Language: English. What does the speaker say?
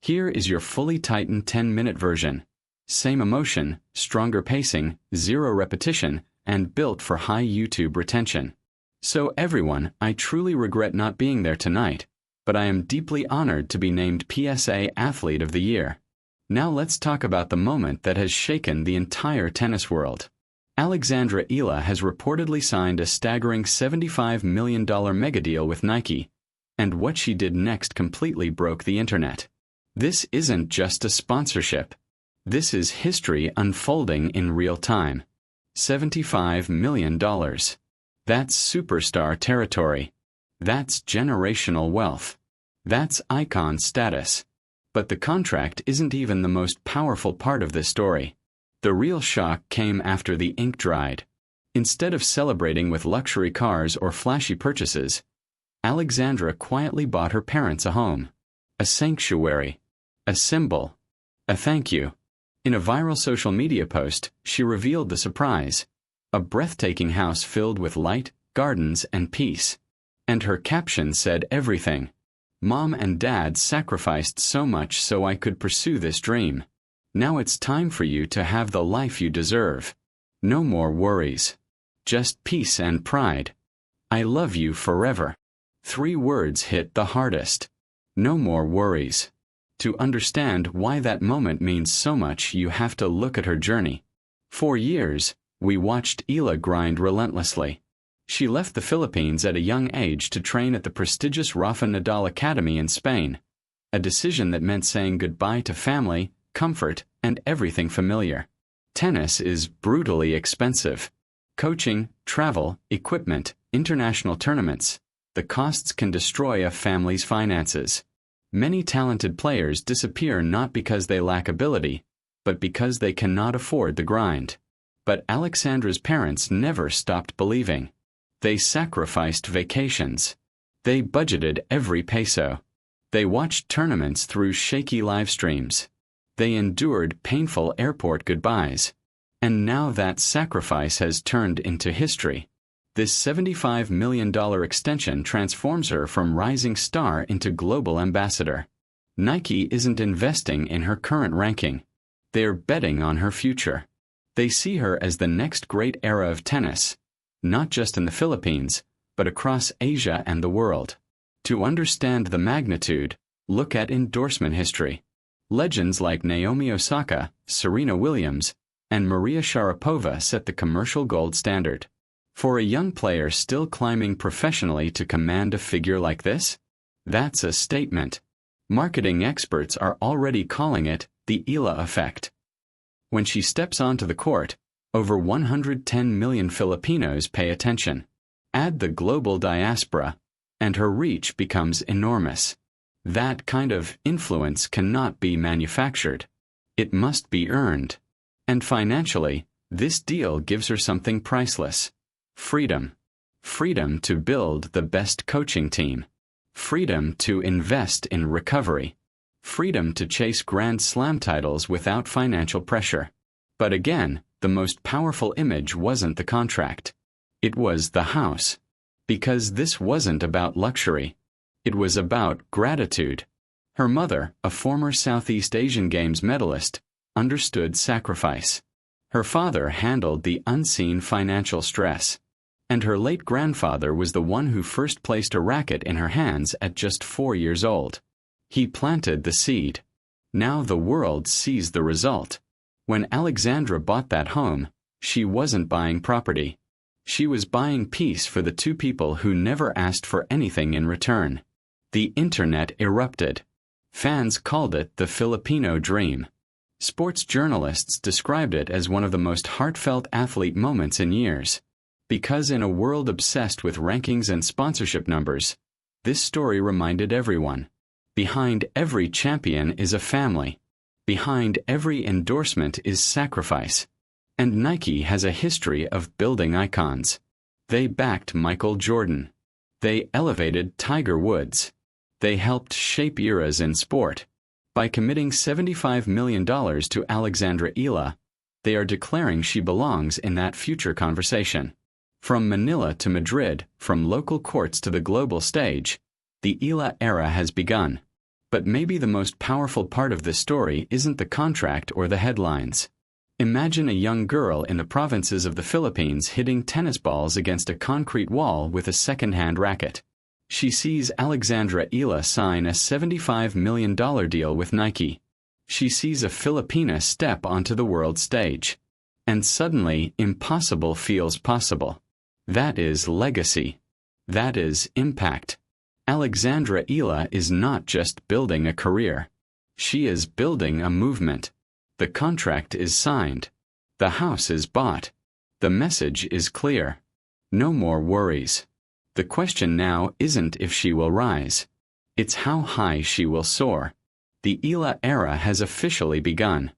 Here is your fully tightened 10-minute version. Same emotion, stronger pacing, zero repetition, and built for high YouTube retention. So everyone, I truly regret not being there tonight, but I am deeply honored to be named PSA Athlete of the Year. Now let's talk about the moment that has shaken the entire tennis world. Alexandra Eala has reportedly signed a staggering $75 million megadeal with Nike, and what she did next completely broke the internet. This isn't just a sponsorship. This is history unfolding in real time. $75 million. That's superstar territory. That's generational wealth. That's icon status. But the contract isn't even the most powerful part of this story. The real shock came after the ink dried. Instead of celebrating with luxury cars or flashy purchases, Alexandra quietly bought her parents a home. A sanctuary. A symbol. A thank you. In a viral social media post, she revealed the surprise. A breathtaking house filled with light, gardens, and peace. And her caption said everything. Mom and Dad sacrificed so much so I could pursue this dream. Now it's time for you to have the life you deserve. No more worries. Just peace and pride. I love you forever. 3 words hit the hardest. No more worries. To understand why that moment means so much, you have to look at her journey. For years, we watched Eala grind relentlessly. She left the Philippines at a young age to train at the prestigious Rafa Nadal Academy in Spain, a decision that meant saying goodbye to family, comfort, and everything familiar. Tennis is brutally expensive. Coaching, travel, equipment, international tournaments. The costs can destroy a family's finances. Many talented players disappear not because they lack ability, but because they cannot afford the grind. But Alexandra's parents never stopped believing. They sacrificed vacations. They budgeted every peso. They watched tournaments through shaky live streams. They endured painful airport goodbyes. And now that sacrifice has turned into history. This $75 million extension transforms her from rising star into global ambassador. Nike isn't investing in her current ranking. They're betting on her future. They see her as the next great era of tennis, not just in the Philippines, but across Asia and the world. To understand the magnitude, look at endorsement history. Legends like Naomi Osaka, Serena Williams, and Maria Sharapova set the commercial gold standard. For a young player still climbing professionally to command a figure like this? That's a statement. Marketing experts are already calling it the Eala effect. When she steps onto the court, over 110 million Filipinos pay attention. Add the global diaspora, and her reach becomes enormous. That kind of influence cannot be manufactured. It must be earned. And financially, this deal gives her something priceless. Freedom. Freedom to build the best coaching team. Freedom to invest in recovery. Freedom to chase Grand Slam titles without financial pressure. But again, the most powerful image wasn't the contract. It was the house. Because this wasn't about luxury. It was about gratitude. Her mother, a former Southeast Asian Games medalist, understood sacrifice. Her father handled the unseen financial stress. And her late grandfather was the one who first placed a racket in her hands at just 4 years old. He planted the seed. Now the world sees the result. When Alexandra bought that home, she wasn't buying property. She was buying peace for the 2 people who never asked for anything in return. The internet erupted. Fans called it the Filipino dream. Sports journalists described it as one of the most heartfelt athlete moments in years. Because in a world obsessed with rankings and sponsorship numbers, this story reminded everyone. Behind every champion is a family. Behind every endorsement is sacrifice. And Nike has a history of building icons. They backed Michael Jordan. They elevated Tiger Woods. They helped shape eras in sport. By committing $75 million to Alexandra Eala, they are declaring she belongs in that future conversation. From Manila to Madrid, from local courts to the global stage, the Eala era has begun. But maybe the most powerful part of this story isn't the contract or the headlines. Imagine a young girl in the provinces of the Philippines hitting tennis balls against a concrete wall with a second-hand racket. She sees Alexandra Eala sign a $75 million deal with Nike. She sees a Filipina step onto the world stage. And suddenly, impossible feels possible. That is legacy. That is impact. Alexandra Eala is not just building a career. She is building a movement. The contract is signed. The house is bought. The message is clear. No more worries. The question now isn't if she will rise. It's how high she will soar. The Eala era has officially begun.